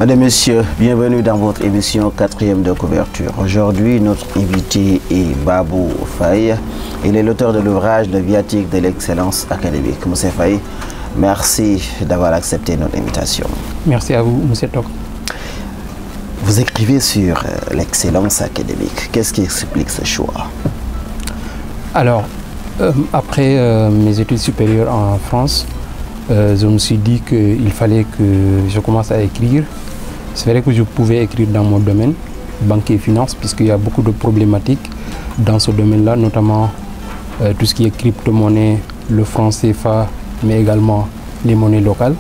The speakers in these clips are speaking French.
Mesdames, Messieurs, bienvenue dans votre émission 4e de couverture. Aujourd'hui, notre invité est Babou Faye. Il est l'auteur de l'ouvrage Le viatique de l'excellence académique. Monsieur Faye, merci d'avoir accepté notre invitation. Merci à vous, Monsieur Tok. Vous écrivez sur l'excellence académique. Qu'est-ce qui explique ce choix? Alors, après mes études supérieures en France, je me suis dit qu'il fallait que je commence à écrire. C'est vrai que je pouvais écrire dans mon domaine, banque et finance, puisqu'il y a beaucoup de problématiques dans ce domaine-là, notamment tout ce qui est crypto-monnaie, le franc CFA, mais également les monnaies locales.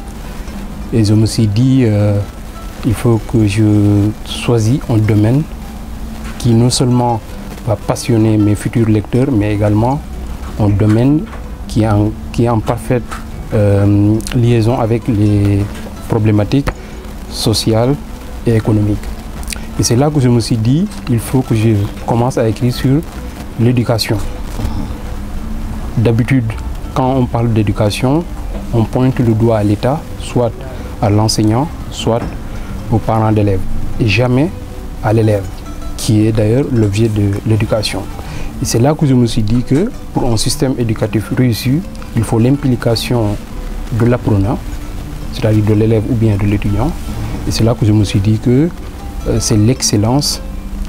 Et je me suis dit, il faut que je choisisse un domaine qui non seulement va passionner mes futurs lecteurs, mais également un domaine qui est en parfaite liaison avec les problématiques sociales et économiques. Et c'est là que je me suis dit, il faut que je commence à écrire sur l'éducation. D'habitude, quand on parle d'éducation, on pointe le doigt à l'État, soit à l'enseignant, soit aux parents d'élèves, et jamais à l'élève, qui est d'ailleurs l'objet de l'éducation. Et c'est là que je me suis dit que pour un système éducatif réussi, il faut l'implication de l'apprenant, c'est-à-dire de l'élève ou bien de l'étudiant. Et c'est là que je me suis dit que c'est l'excellence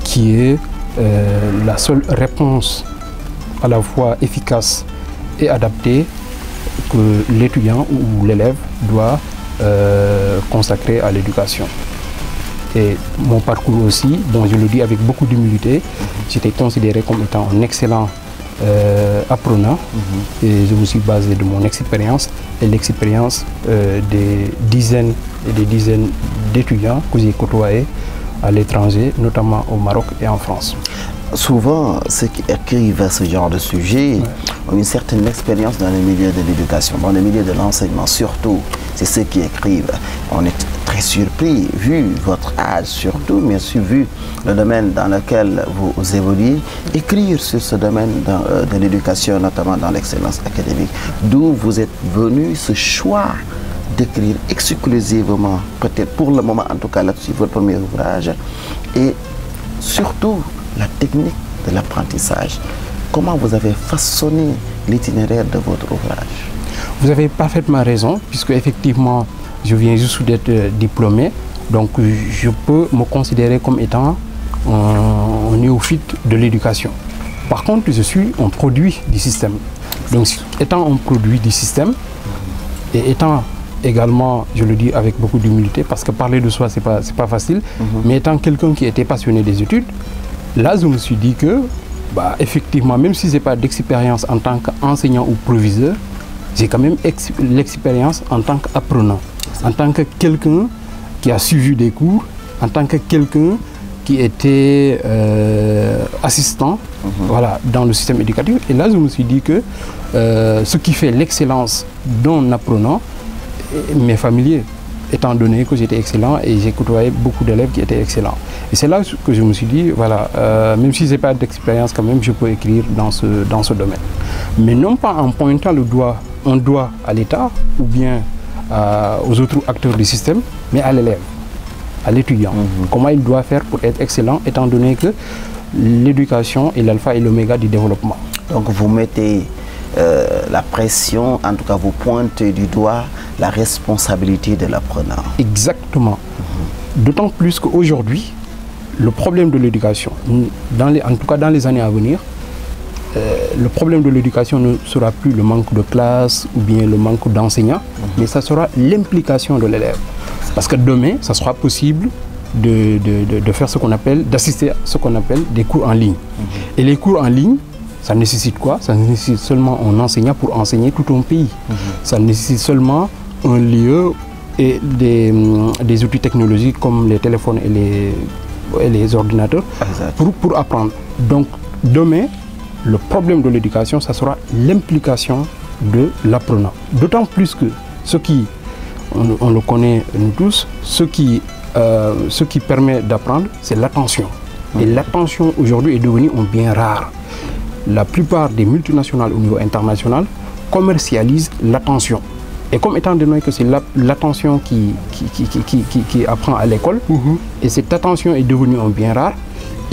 qui est la seule réponse à la fois efficace et adaptée que l'étudiant ou l'élève doit consacrer à l'éducation. Et mon parcours aussi, dont je le dis avec beaucoup d'humilité, j'étais considéré comme étant un excellent apprenant, et je me suis basé de mon expérience et l'expérience des dizaines et des dizaines d'étudiants que j'ai côtoyés à l'étranger, notamment au Maroc et en France. Souvent, ceux qui écrivent à ce genre de sujet ont une certaine expérience dans le milieu de l'éducation, dans le milieu de l'enseignement surtout. C'est ceux qui écrivent. On est très surpris, vu votre âge surtout, mais aussi vu le domaine dans lequel vous évoluez, écrire sur ce domaine de l'éducation, notamment dans l'excellence académique. D'où vous êtes venu ce choix d'écrire exclusivement, peut-être pour le moment en tout cas là-dessus, votre premier ouvrage, et surtout la technique de l'apprentissage. Comment vous avez façonné l'itinéraire de votre ouvrage? Vous avez parfaitement raison, puisque effectivement, je viens juste d'être diplômé, donc je peux me considérer comme étant un néophyte de l'éducation. Par contre, je suis un produit du système. Donc, étant un produit du système, et étant également, je le dis avec beaucoup d'humilité, parce que parler de soi, c'est pas facile, mais étant quelqu'un qui était passionné des études, là, je me suis dit que, effectivement, même si je n'ai pas d'expérience en tant qu'enseignant ou proviseur, j'ai quand même l'expérience en tant qu'apprenant, en tant que quelqu'un qui a suivi des cours, en tant que quelqu'un qui était assistant voilà, dans le système éducatif. Et là, je me suis dit que ce qui fait l'excellence d'un apprenant m'est familier, étant donné que j'étais excellent et j'ai côtoyé beaucoup d'élèves qui étaient excellents. Et c'est là que je me suis dit, voilà, même si je n'ai pas d'expérience quand même, je peux écrire dans ce domaine. Mais non pas en pointant un doigt à l'État ou bien aux autres acteurs du système, mais à l'élève, à l'étudiant. Comment il doit faire pour être excellent, étant donné que l'éducation est l'alpha et l'oméga du développement. Donc vous mettez la pression, en tout cas vous pointez du doigt la responsabilité de l'apprenant. Exactement. D'autant plus qu'aujourd'hui, le problème de l'éducation, en tout cas dans les années à venir, le problème de l'éducation ne sera plus le manque de classe ou bien le manque d'enseignants, mais ça sera l'implication de l'élève. Parce que demain, ça sera possible de faire ce qu'on appelle, d'assister à ce qu'on appelle des cours en ligne. Et les cours en ligne, ça nécessite quoi? Ça nécessite seulement un enseignant pour enseigner tout un pays. Ça nécessite seulement un lieu et des outils technologiques comme les téléphones et les ordinateurs pour apprendre. Donc demain, le problème de l'éducation, ça sera l'implication de l'apprenant. D'autant plus que ce qui, on le connaît nous tous, ce qui permet d'apprendre, c'est l'attention. Et l'attention aujourd'hui est devenue un bien rare. La plupart des multinationales au niveau international commercialisent l'attention. Et comme étant donné que c'est l'attention qui apprend à l'école, et cette attention est devenue un bien rare,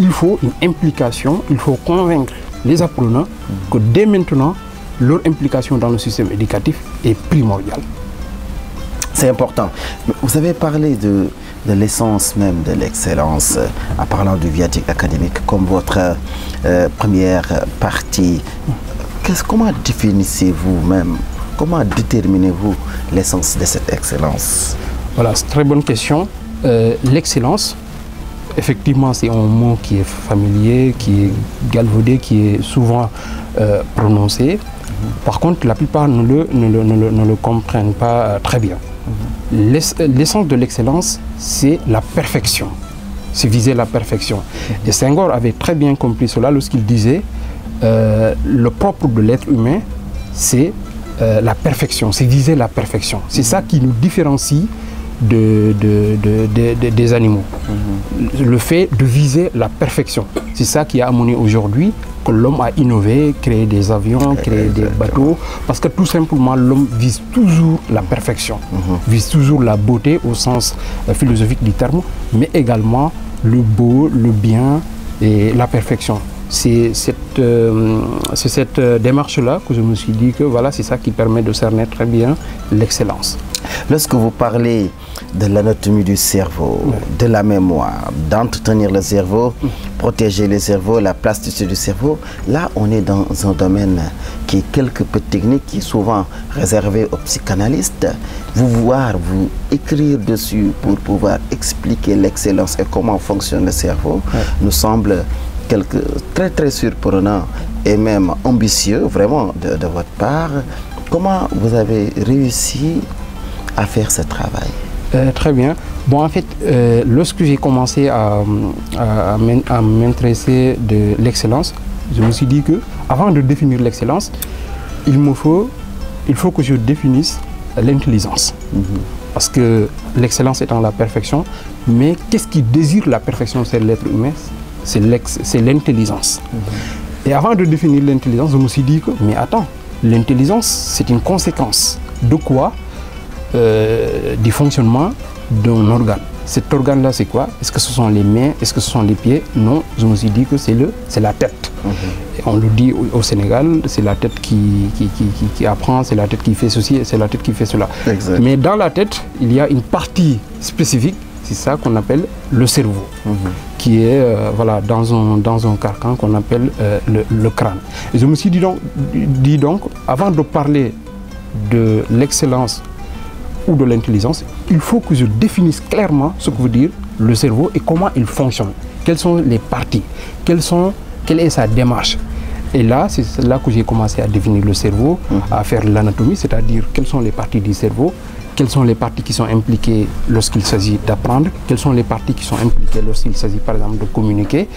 il faut une implication, il faut convaincre les apprenants que dès maintenant, leur implication dans le système éducatif est primordiale. C'est important. Vous avez parlé de l'essence même de l'excellence en parlant du viatique académique comme votre première partie. Comment définissez-vous même, comment déterminez-vous l'essence de cette excellence? Voilà, c'est une très bonne question. L'excellence, effectivement, c'est un mot qui est familier, qui est galvaudé, qui est souvent prononcé. Par contre, la plupart ne le comprennent pas très bien. L'essence de l'excellence, c'est la perfection. C'est viser la perfection. Et Senghor avait très bien compris cela lorsqu'il disait le propre de l'être humain, c'est la perfection, c'est viser la perfection. C'est ça qui nous différencie des animaux. Le fait de viser la perfection. C'est ça qui a amené aujourd'hui que l'homme a innové, créé des avions, créé des bateaux, parce que tout simplement l'homme vise toujours la perfection, vise toujours la beauté au sens philosophique du terme, mais également le beau, le bien et la perfection. C'est cette démarche-là que je me suis dit que voilà, c'est ça qui permet de cerner très bien l'excellence. Lorsque vous parlez de l'anatomie du cerveau, de la mémoire, d'entretenir le cerveau, protéger le cerveau, la plasticité du cerveau, là on est dans un domaine qui est quelque peu technique, qui est souvent réservé aux psychanalystes. Vous écrire dessus pour pouvoir expliquer l'excellence et comment fonctionne le cerveau nous semble très surprenant et même ambitieux vraiment de votre part. Comment vous avez réussi à faire ce travail? Très bien. Bon, en fait, lorsque j'ai commencé à m'intéresser de l'excellence, je me suis dit que avant de définir l'excellence, il faut que je définisse l'intelligence. Parce que l'excellence étant la perfection, mais qu'est-ce qui désire la perfection chez l'être humain? C'est l'intelligence. Et avant de définir l'intelligence, je me suis dit que, mais attends, l'intelligence, c'est une conséquence de quoi? Du fonctionnement d'un organe. Cet organe-là, c'est quoi? Est-ce que ce sont les mains? Est-ce que ce sont les pieds? Non, je me suis dit que c'est la tête. Et on le dit au Sénégal, c'est la tête qui apprend, c'est la tête qui fait ceci, c'est la tête qui fait cela. Exact. Mais dans la tête, il y a une partie spécifique, c'est ça qu'on appelle le cerveau, qui est voilà, dans un carcan qu'on appelle le crâne. Et je me suis dit donc, avant de parler de l'excellence ou de l'intelligence, il faut que je définisse clairement ce que veut dire le cerveau et comment il fonctionne. Quelles sont les parties, quelle est sa démarche. Et là, c'est là que j'ai commencé à définir le cerveau, à faire l'anatomie, c'est-à-dire quelles sont les parties du cerveau, quelles sont les parties qui sont impliquées lorsqu'il s'agit d'apprendre, quelles sont les parties qui sont impliquées lorsqu'il s'agit par exemple de communiquer.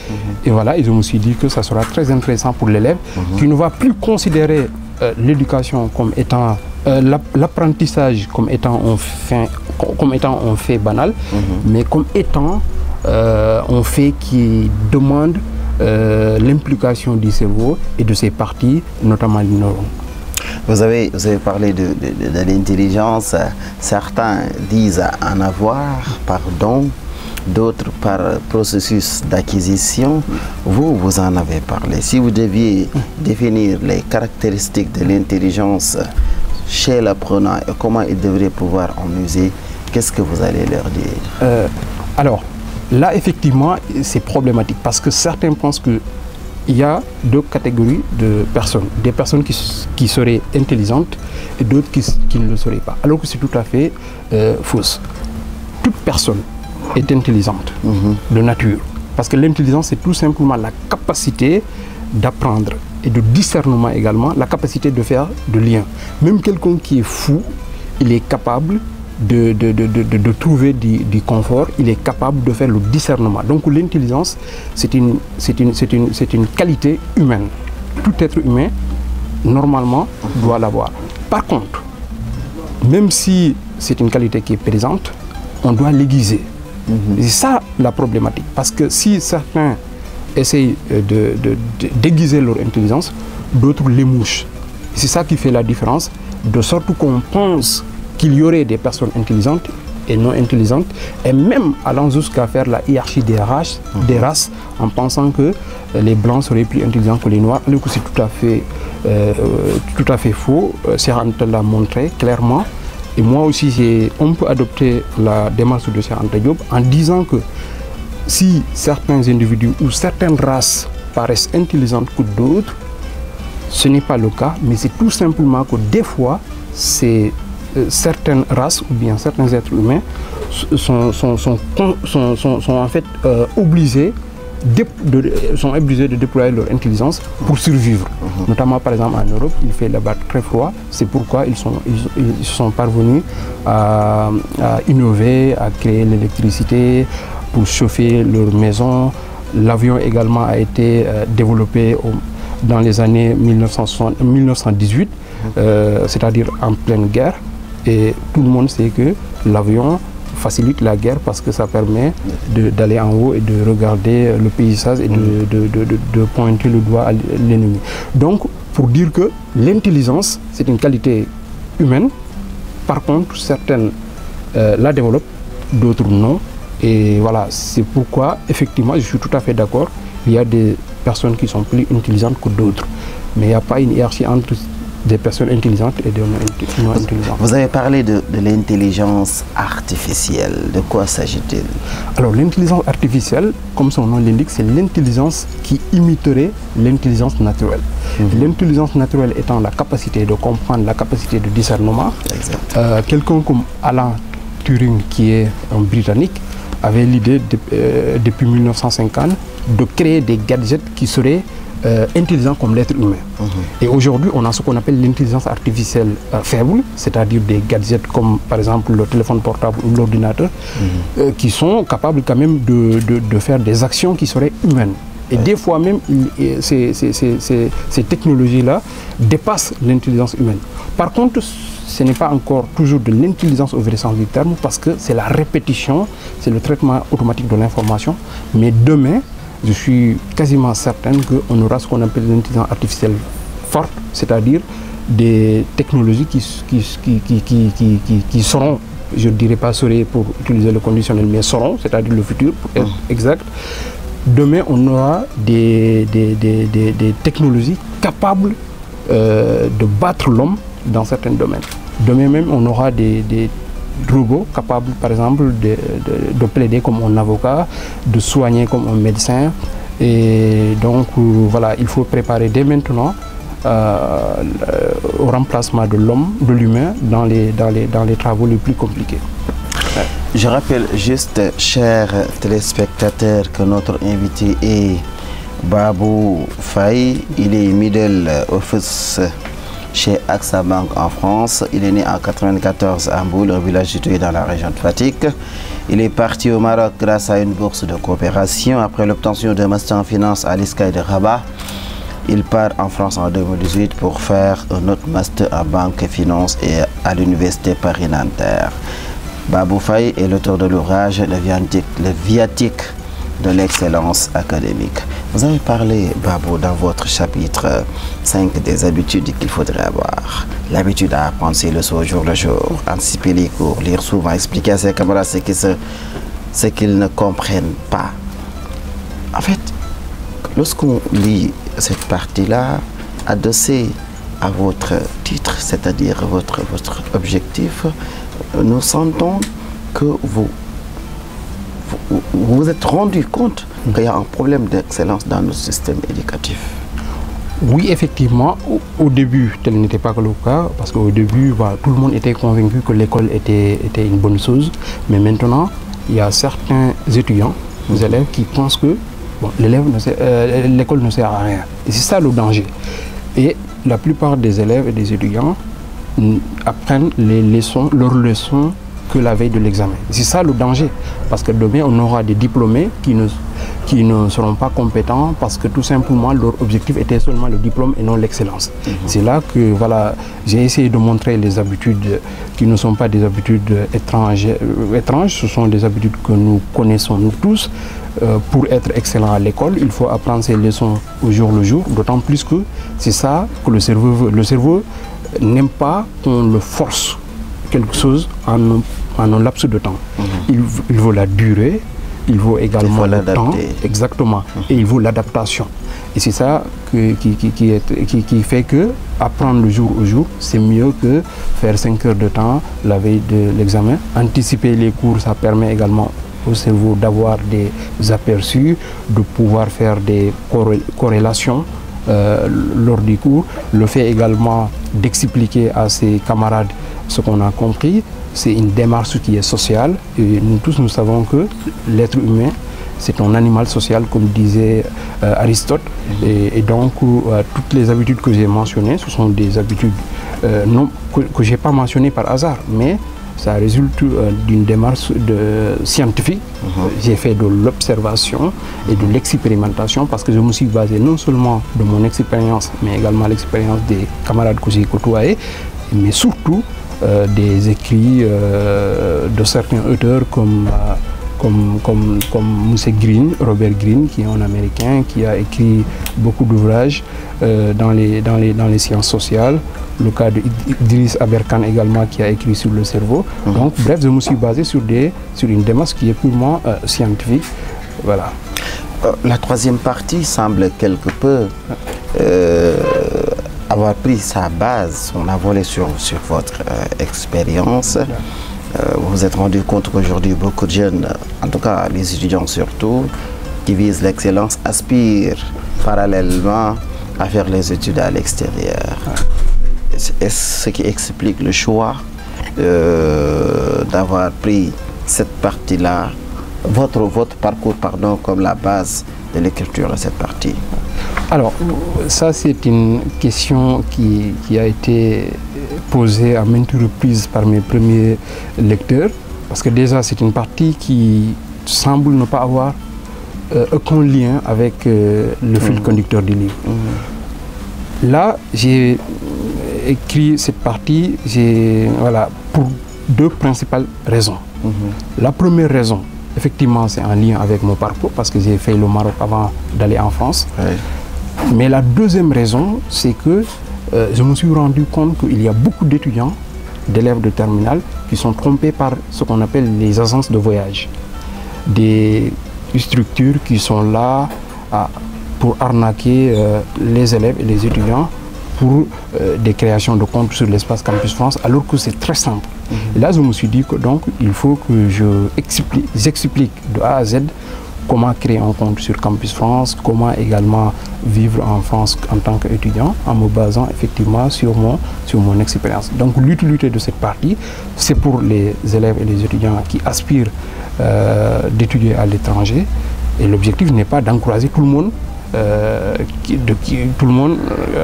Et voilà, et je me suis dit que ça sera très intéressant pour l'élève qui ne va plus considérer l'éducation comme étant l'apprentissage comme étant un fait banal, mais comme étant un fait qui demande l'implication du cerveau et de ses parties, notamment les neurones. Vous avez parlé de l'intelligence. Certains disent en avoir par don, d'autres par processus d'acquisition. Vous en avez parlé. Si vous deviez définir les caractéristiques de l'intelligence chez l'apprenant et comment il devrait pouvoir en user, qu'est-ce que vous allez leur dire? Alors, là, effectivement, c'est problématique parce que certains pensent qu'il y a deux catégories de personnes. Des personnes qui seraient intelligentes et d'autres qui ne le seraient pas. Alors que c'est tout à fait fausse. Toute personne est intelligente de nature. Parce que l'intelligence, c'est tout simplement la capacité d'apprendre et de discernement également, la capacité de faire de liens. Même quelqu'un qui est fou, il est capable de trouver du confort, il est capable de faire le discernement. Donc l'intelligence, c'est une qualité humaine. Tout être humain, normalement, doit l'avoir. Par contre, même si c'est une qualité qui est présente, on doit l'aiguiser. C'est ça la problématique. Parce que si certains essayent d'aiguiser leur intelligence, d'autres l'émouchent. C'est ça qui fait la différence, de sorte qu'on pense qu'il y aurait des personnes intelligentes et non intelligentes, et même allant jusqu'à faire la hiérarchie des races, en pensant que les blancs seraient plus intelligents que les noirs, alors que c'est tout à fait faux. Cheikh Anta l'a montré clairement, et moi aussi on peut adopter la démarche de Cheikh Anta Diop en disant que si certains individus ou certaines races paraissent intelligentes que d'autres, ce n'est pas le cas, mais c'est tout simplement que des fois, certaines races ou bien certains êtres humains sont en fait obligés de déployer leur intelligence pour survivre. Notamment par exemple en Europe, il fait là-bas très froid, c'est pourquoi ils sont parvenus à innover, à créer l'électricité pour chauffer leur maison. L'avion également a été développé dans les années 1918, c'est-à-dire en pleine guerre. Et tout le monde sait que l'avion facilite la guerre parce que ça permet d'aller en haut et de regarder le paysage et de pointer le doigt à l'ennemi. Donc, pour dire que l'intelligence, c'est une qualité humaine. Par contre, certaines la développent, d'autres non. Et voilà, c'est pourquoi, effectivement, je suis tout à fait d'accord, il y a des personnes qui sont plus intelligentes que d'autres. Mais il n'y a pas une hiérarchie entre des personnes intelligentes et des non intelligentes. Vous avez parlé de l'intelligence artificielle. De quoi s'agit-il? Alors, l'intelligence artificielle, comme son nom l'indique, c'est l'intelligence qui imiterait l'intelligence naturelle. L'intelligence naturelle étant la capacité de comprendre, la capacité de discernement. Quelqu'un comme Alan Turing, qui est un Britannique, avait l'idée depuis 1950 de créer des gadgets qui seraient intelligents comme l'être humain. Et aujourd'hui, on a ce qu'on appelle l'intelligence artificielle faible, c'est-à-dire des gadgets comme par exemple le téléphone portable ou l'ordinateur, qui sont capables quand même de faire des actions qui seraient humaines. Et des fois même, ces technologies-là dépassent l'intelligence humaine. Par contre, ce n'est pas encore toujours de l'intelligence au vrai sens du terme, parce que c'est la répétition, c'est le traitement automatique de l'information. Mais demain, je suis quasiment certaine qu'on aura ce qu'on appelle l'intelligence artificielle forte, c'est-à-dire des technologies qui seront, je ne dirais pas seraient pour utiliser le conditionnel, mais seront, c'est-à-dire le futur, pour être exact. Demain, on aura des technologies capables de battre l'homme dans certains domaines. Demain même, on aura des robots capables, par exemple, de plaider comme un avocat, de soigner comme un médecin. Et donc, voilà, il faut préparer dès maintenant au remplacement de l'homme, de l'humain, dans les travaux les plus compliqués. Je rappelle juste, chers téléspectateurs, que notre invité est Babou Faye. Il est middle office chez AXA Bank en France. Il est né en 1994 à Mboul, un village situé dans la région de Fatick. Il est parti au Maroc grâce à une bourse de coopération. Après l'obtention d'un master en finance à l'ISCAI de Rabat, il part en France en 2018 pour faire un autre master en banque et finance et à l'université Paris-Nanterre. Babou Faye est l'auteur de l'ouvrage Le viatique de l'excellence académique. Vous avez parlé, Babou, dans votre chapitre 5 des habitudes qu'il faudrait avoir. L'habitude à apprendre ses leçons au jour le jour, anticiper les cours, lire souvent, expliquer à ses camarades ce qu'ils ne comprennent pas. En fait, lorsqu'on lit cette partie-là, adossée à votre titre, c'est-à-dire votre objectif, nous sentons que vous vous êtes rendu compte qu'il y a un problème d'excellence dans notre système éducatif. Oui, effectivement, au début, tel n'était pas le cas, parce qu'au début, voilà, tout le monde était convaincu que l'école était une bonne chose, mais maintenant, il y a certains étudiants, des élèves qui pensent que bon, l'école ne sert à rien. Et c'est ça le danger. Et la plupart des élèves et des étudiants apprennent leurs leçons que la veille de l'examen. C'est ça le danger, parce que demain on aura des diplômés qui ne seront pas compétents parce que tout simplement leur objectif était seulement le diplôme et non l'excellence. C'est là que voilà, j'ai essayé de montrer les habitudes qui ne sont pas des habitudes étranges, ce sont des habitudes que nous connaissons nous tous. Pour être excellent à l'école, il faut apprendre ses leçons au jour le jour, d'autant plus que c'est ça que le cerveau veut. Le cerveau n'aime pas qu'on le force quelque chose en un laps de temps. Il vaut la durée, il vaut également le temps, exactement, et il vaut l'adaptation. Et c'est ça qui fait que apprendre le jour au jour, c'est mieux que faire 5 heures de temps la veille de l'examen. Anticiper les cours, ça permet également au cerveau d'avoir des aperçus, de pouvoir faire des corrélations lors du cours. Le fait également d'expliquer à ses camarades ce qu'on a compris, c'est une démarche qui est sociale. Et nous tous, nous savons que l'être humain, c'est un animal social, comme disait Aristote. Et donc, toutes les habitudes que j'ai mentionnées, ce sont des habitudes que je n'ai pas mentionnées par hasard, mais ça résulte d'une démarche scientifique. J'ai fait de l'observation et de l'expérimentation parce que je me suis basé non seulement de mon expérience, mais également l'expérience des camarades que j'ai côtoyés, mais surtout des écrits de certains auteurs comme M. Greene, Robert Greene, qui est un Américain, qui a écrit beaucoup d'ouvrages dans les sciences sociales. Le cas d'Idriss Aberkan également, qui a écrit sur le cerveau. Donc, bref, je me suis basé sur une démarche qui est purement scientifique. Voilà. La troisième partie semble quelque peu avoir pris sa base, son envolée sur votre expérience. Vous vous êtes rendu compte qu'aujourd'hui, beaucoup de jeunes, en tout cas les étudiants surtout, qui visent l'excellence, aspirent parallèlement à faire les études à l'extérieur. Est-ce ce qui explique le choix d'avoir pris cette partie-là, votre parcours, pardon, comme la base de l'écriture de cette partie? Alors, ça c'est une question qui a été posée à maintes reprises par mes premiers lecteurs, parce que déjà c'est une partie qui semble ne pas avoir aucun lien avec le fil conducteur du livre. Là, j'ai écrit cette partie pour deux principales raisons. La première raison, effectivement, c'est en lien avec mon parcours, parce que j'ai fait le Maroc avant d'aller en France. Mais la deuxième raison, c'est que je me suis rendu compte qu'il y a beaucoup d'étudiants, d'élèves de terminale, qui sont trompés par ce qu'on appelle les agences de voyage. Des structures qui sont là pour arnaquer les élèves et les étudiants pour des créations de comptes sur l'espace Campus France, alors que c'est très simple. Et là, je me suis dit que donc il faut que j'explique de A à Z comment créer un compte sur Campus France, comment également vivre en France en tant qu'étudiant, en me basant effectivement sur mon expérience. Donc l'utilité de cette partie, c'est pour les élèves et les étudiants qui aspirent d'étudier à l'étranger. Et l'objectif n'est pas d'encourager tout le monde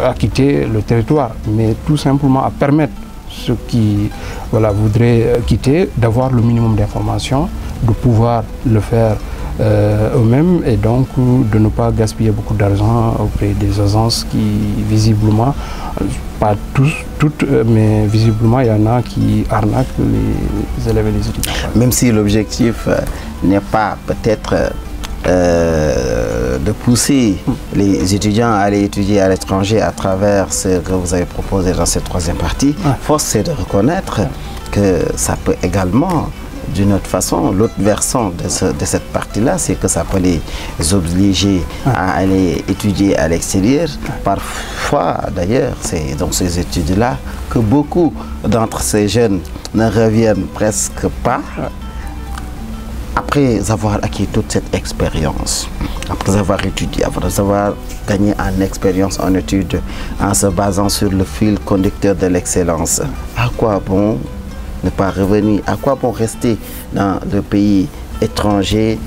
à quitter le territoire, mais tout simplement à permettre ceux qui voudraient quitter d'avoir le minimum d'informations, de pouvoir le faire eux-mêmes et donc de ne pas gaspiller beaucoup d'argent auprès des agences qui visiblement, pas toutes, mais visiblement il y en a qui arnaquent les élèves et les étudiants. Même si l'objectif n'est pas peut-être de pousser les étudiants à aller étudier à l'étranger à travers ce que vous avez proposé dans cette troisième partie, force est de reconnaître que ça peut également, d'une autre façon, l'autre versant de cette partie-là, c'est que ça peut les obliger à aller étudier à l'extérieur. Parfois, d'ailleurs, c'est dans ces études-là que beaucoup d'entre ces jeunes ne reviennent presque pas. Après avoir acquis toute cette expérience, après avoir étudié, après avoir gagné en expérience, en études, en se basant sur le fil conducteur de l'excellence, à quoi bon ne pas revenir, à quoi bon rester dans le pays étranger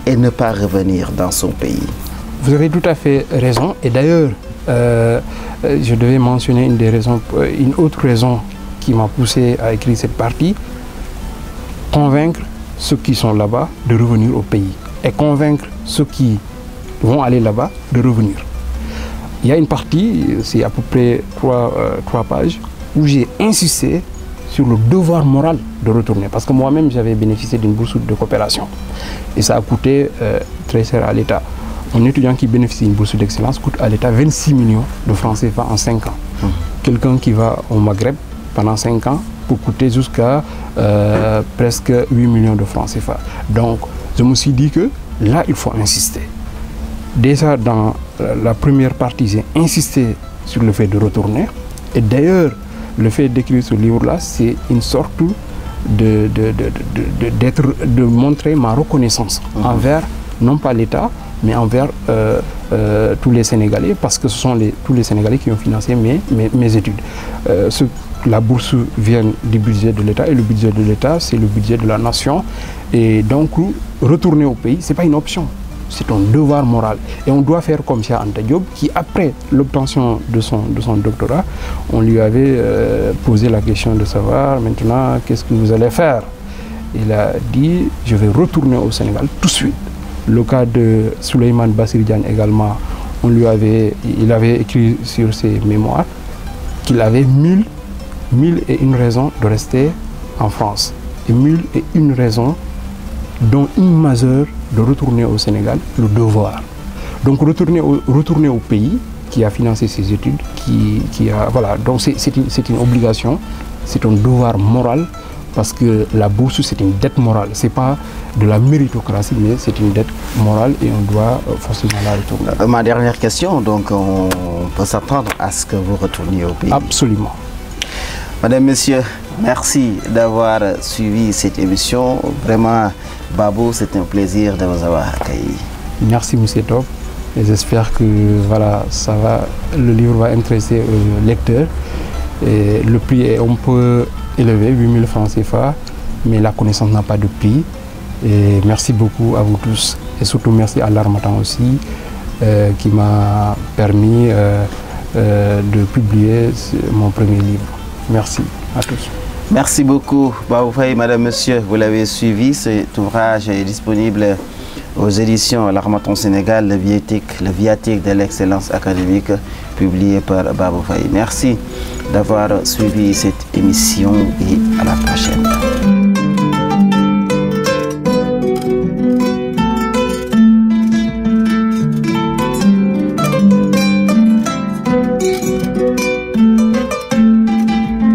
et ne pas revenir dans son pays? Vous avez tout à fait raison. Et d'ailleurs, je devais mentionner une autre raison qui m'a poussé à écrire cette partie: convaincre ceux qui sont là-bas de revenir au pays et convaincre ceux qui vont aller là-bas de revenir. Il y a une partie, c'est à peu près trois pages, où j'ai insisté sur le devoir moral de retourner. Parce que moi-même, j'avais bénéficié d'une bourse de coopération. Et ça a coûté très cher à l'État. Un étudiant qui bénéficie d'une bourse d'excellence coûte à l'État 26 millions de francs CFA en 5 ans. Quelqu'un qui va au Maghreb, pendant 5 ans pour coûter jusqu'à presque 8 millions de francs CFA. Donc, je me suis dit que là, il faut insister. Déjà, dans la première partie, j'ai insisté sur le fait de retourner. Et d'ailleurs, le fait d'écrire ce livre-là, c'est une sorte de montrer ma reconnaissance envers, non pas l'État, mais envers tous les Sénégalais, parce que ce sont tous les Sénégalais qui ont financé mes études. La bourse vient du budget de l'État, et le budget de l'État, c'est le budget de la nation. Et donc, retourner au pays, ce n'est pas une option, c'est un devoir moral. Et on doit faire comme Cheikh Anta Diop, qui, après l'obtention de son doctorat, on lui avait posé la question de savoir, maintenant, qu'est-ce que vous allez faire? Il a dit, je vais retourner au Sénégal tout de suite. Le cas de Souleymane Bassir Diagne également, il avait écrit sur ses mémoires qu'il avait 1001 raisons de rester en France. Et 1001 raisons, dont une majeure, de retourner au Sénégal, le devoir. Donc retourner au pays qui a financé ses études, voilà, donc c'est une obligation, c'est un devoir moral, parce que la bourse, c'est une dette morale. Ce n'est pas de la méritocratie, mais c'est une dette morale et on doit forcément la retourner. Ma dernière question, donc on peut s'attendre à ce que vous retourniez au pays? Absolument. Madame, Monsieur, merci d'avoir suivi cette émission. Vraiment, Babou, c'est un plaisir de vous avoir accueilli. Merci, M. Top. Et j'espère que voilà, le livre va intéresser aux lecteurs. Et le prix est un peu élevé, 8 000 francs CFA, mais la connaissance n'a pas de prix. Et merci beaucoup à vous tous. Et surtout merci à l'Harmattan aussi, qui m'a permis de publier mon premier livre. Merci à tous. Merci beaucoup, Babou Faye. Madame, Monsieur, vous l'avez suivi. Cet ouvrage est disponible aux éditions L'Harmattan Sénégal, le viatique de l'excellence académique, publié par Babou Faye. Merci d'avoir suivi cette émission et à la prochaine.